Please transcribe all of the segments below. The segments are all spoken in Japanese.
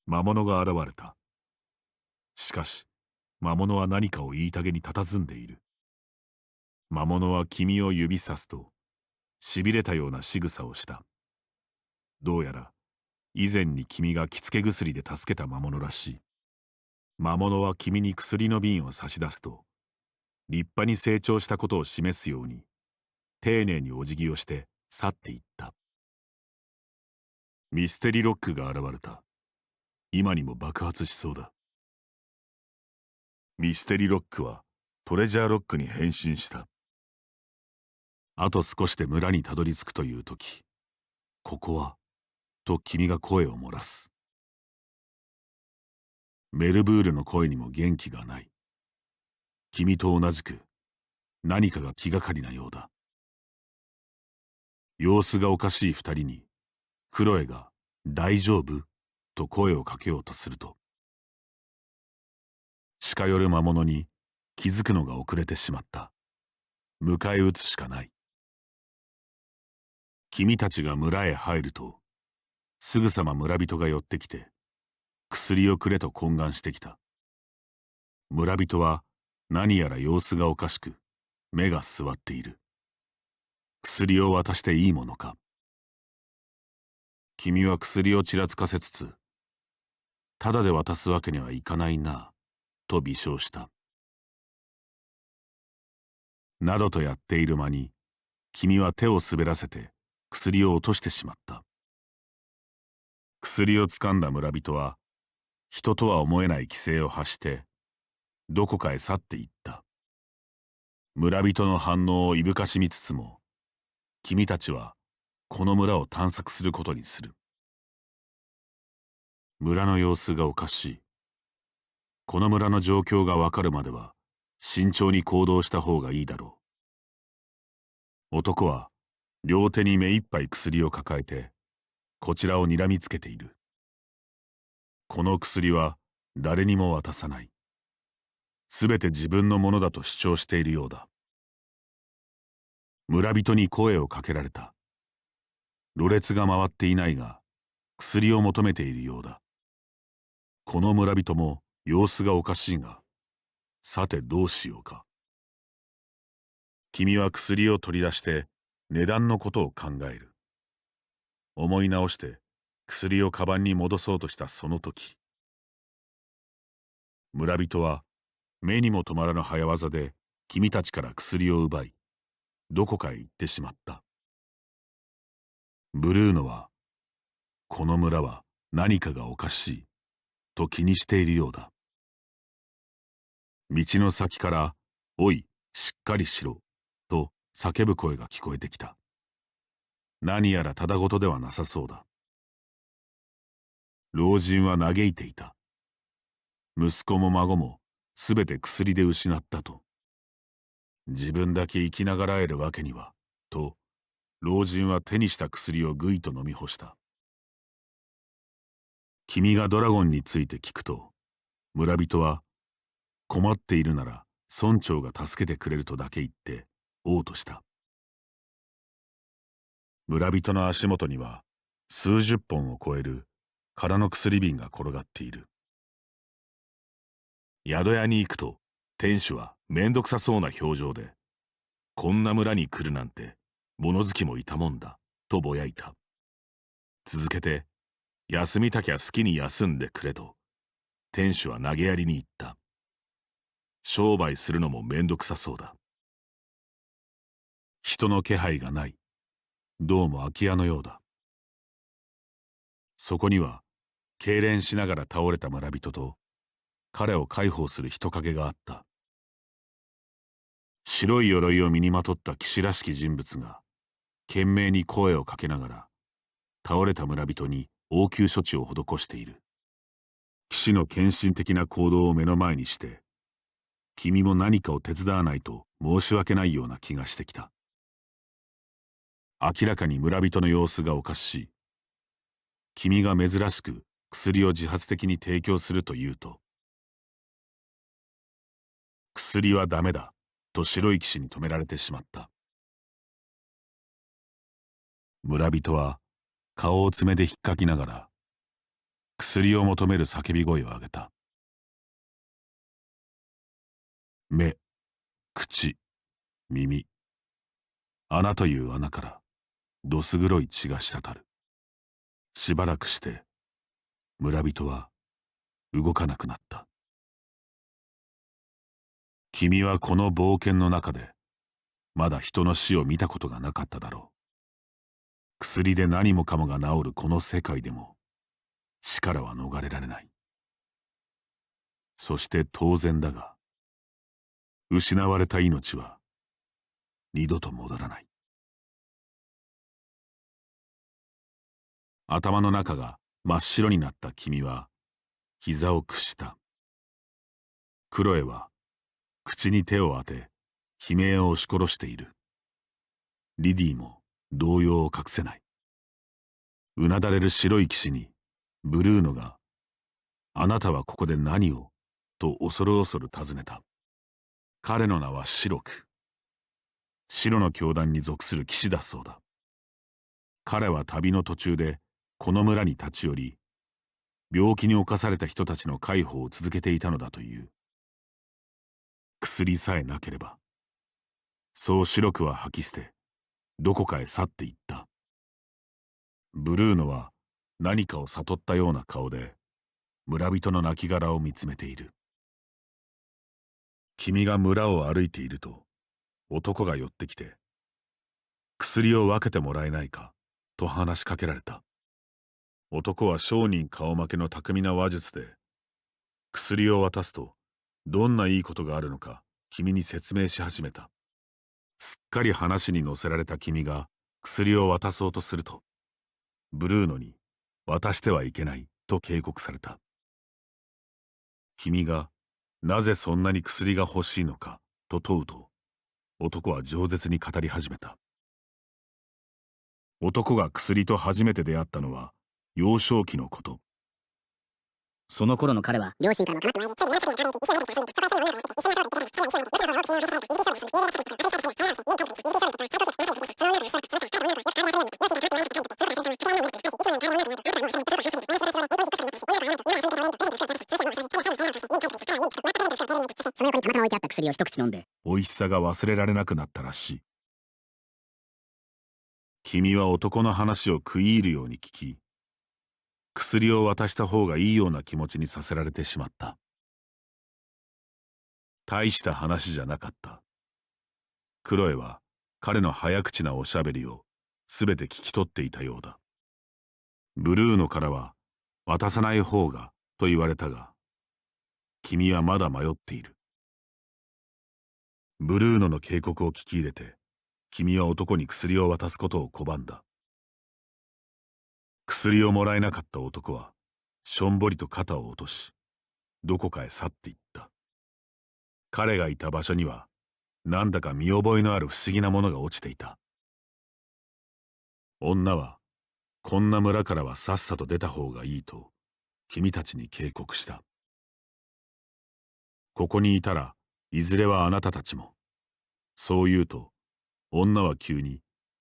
魔物が現れた。しかし、魔物は何かを言いたげに佇んでいる。魔物は君を指さすと、しびれたような仕草をした。どうやら、以前に君が着付け薬で助けた魔物らしい。魔物は君に薬の瓶を差し出すと、立派に成長したことを示すように、丁寧にお辞儀をして去っていった。ミステリロックが現れた。今にも爆発しそうだ。ミステリロックはトレジャーロックに変身した。あと少しで村にたどり着くという時、ここは、と君が声を漏らす。メルブールの声にも元気がない。君と同じく何かが気がかりなようだ。様子がおかしい二人に、クロエが大丈夫と声をかけようとすると、近寄る魔物に気づくのが遅れてしまった。迎え撃つしかない。君たちが村へ入ると、すぐさま村人が寄ってきて、薬をくれと懇願してきた。村人は何やら様子がおかしく、目が据わっている。薬を渡していいものか。君は薬をちらつかせつつ、ただで渡すわけにはいかないな、と微笑した。などとやっている間に、君は手を滑らせて薬を落としてしまった。薬をつかんだ村人は、人とは思えない気勢を発して、どこかへ去っていった。村人の反応をいぶかしみつつも、君たちはこの村を探索することにする。村の様子がおかしい。この村の状況がわかるまでは、慎重に行動した方がいいだろう。男は、両手に目いっぱい薬を抱えて、こちらを睨みつけている。この薬は誰にも渡さない。すべて自分のものだと主張しているようだ。村人に声をかけられた。ろれつが回っていないが、薬を求めているようだ。この村人も様子がおかしいが、さてどうしようか。君は薬を取り出して値段のことを考える。思い直して薬をカバンに戻そうとしたその時、村人は目にも留まらぬ早業で君たちから薬を奪い、どこかへ行ってしまった。ブルーノは、この村は何かがおかしい、と気にしているようだ。道の先から、おい、しっかりしろ、と叫ぶ声が聞こえてきた。何やらただごとではなさそうだ。老人は嘆いていた。息子も孫もすべて薬で失ったと。自分だけ生きながらえるわけには、と、老人は手にした薬をぐいと飲み干した。君がドラゴンについて聞くと、村人は、困っているなら村長が助けてくれるとだけ言って嘔吐した。村人の足元には数十本を超える空の薬瓶が転がっている。宿屋に行くと店主はめんどくさそうな表情で、こんな村に来るなんて物好きもいたもんだとぼやいた。続けて、休みたきゃ好きに休んでくれと店主は投げやりに言った。商売するのもめんどくさそうだ。人の気配がない。どうも空き家のようだ。そこには痙攣しながら倒れた村人と彼を介抱する人影があった。白い鎧を身にまとった騎士らしき人物が懸命に声をかけながら倒れた村人に応急処置を施している。騎士の献身的な行動を目の前にして君も何かを手伝わないと申し訳ないような気がしてきた。明らかに村人の様子がおかしい。君が珍しく薬を自発的に提供すると言うと、薬はダメだと白い騎士に止められてしまった。村人は顔を爪で引っかきながら、薬を求める叫び声を上げた。目、口、耳、穴という穴からどす黒い血が滴る。しばらくして村人は動かなくなった。君はこの冒険の中でまだ人の死を見たことがなかっただろう。薬で何もかもが治るこの世界でも死からは逃れられない。そして当然だが、失われた命は二度と戻らない。頭の中が真っ白になった君は膝を屈した。クロエは口に手を当て悲鳴を押し殺している。リディも動揺を隠せない。うなだれる白い騎士にブルーノが「あなたはここで何を?」と恐る恐る尋ねた。彼の名は白く、白の教団に属する騎士だそうだ。彼は旅の途中でこの村に立ち寄り、病気に侵された人たちの介抱を続けていたのだという。薬さえなければ、そう白くは吐き捨てどこかへ去っていった。ブルーノは何かを悟ったような顔で村人の亡骸を見つめている。君が村を歩いていると男が寄ってきて、薬を分けてもらえないかと話しかけられた。男は商人顔負けの巧みな話術で、薬を渡すとどんないいことがあるのか君に説明し始めた。すっかり話に乗せられた君が薬を渡そうとすると、ブルーノに渡してはいけないと警告された。君がなぜそんなに薬が欲しいのかと問うと、男は饒舌に語り始めた。男が薬と初めて出会ったのは幼少期のこと。その頃の彼は両親からのその横にたまたま置いてあった薬を一口飲んで、美味しさが忘れられなくなったらしい。君は男の話を食い入るように聞き、薬を渡した方がいいような気持ちにさせられてしまった。大した話じゃなかった。クロエは彼の早口なおしゃべりをすべて聞き取っていたようだ。ブルーノからは渡さない方がと言われたが、君はまだ迷っている。ブルーノの警告を聞き入れて、君は男に薬を渡すことを拒んだ。薬をもらえなかった男はしょんぼりと肩を落とし、どこかへ去っていった。彼がいた場所にはなんだか見覚えのある不思議なものが落ちていた。女はこんな村からはさっさと出た方がいいと君たちに警告した。ここにいたらいずれはあなたたちも。そう言うと女は急に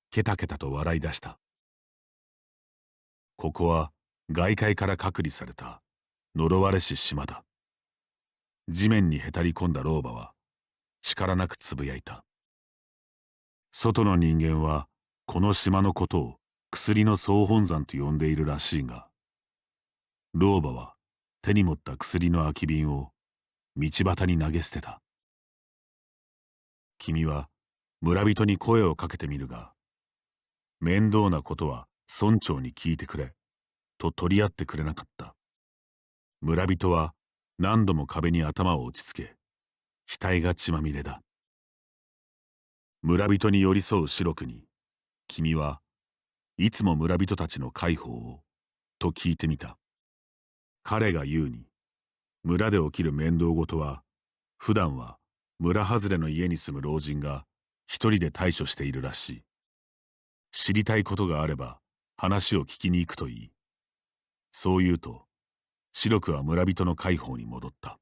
ケタケタと笑い出した。ここは外界から隔離された呪われし島だ。地面にへたり込んだ老婆は力なくつぶやいた。外の人間はこの島のことを薬の総本山と呼んでいるらしいが、老婆は手に持った薬の空き瓶を道端に投げ捨てた。君は村人に声をかけてみるが、面倒なことは村長に聞いてくれと取り合ってくれなかった。村人は何度も壁に頭を打ちつけ、額が血まみれだ。村人に寄り添う白くに、君はいつも村人たちの介抱をと聞いてみた。彼が言うに、村で起きる面倒事は普段は村外れの家に住む老人が一人で対処しているらしい。知りたいことがあれば話を聞きに行くといい。そう言うと白くは村人の介抱に戻った。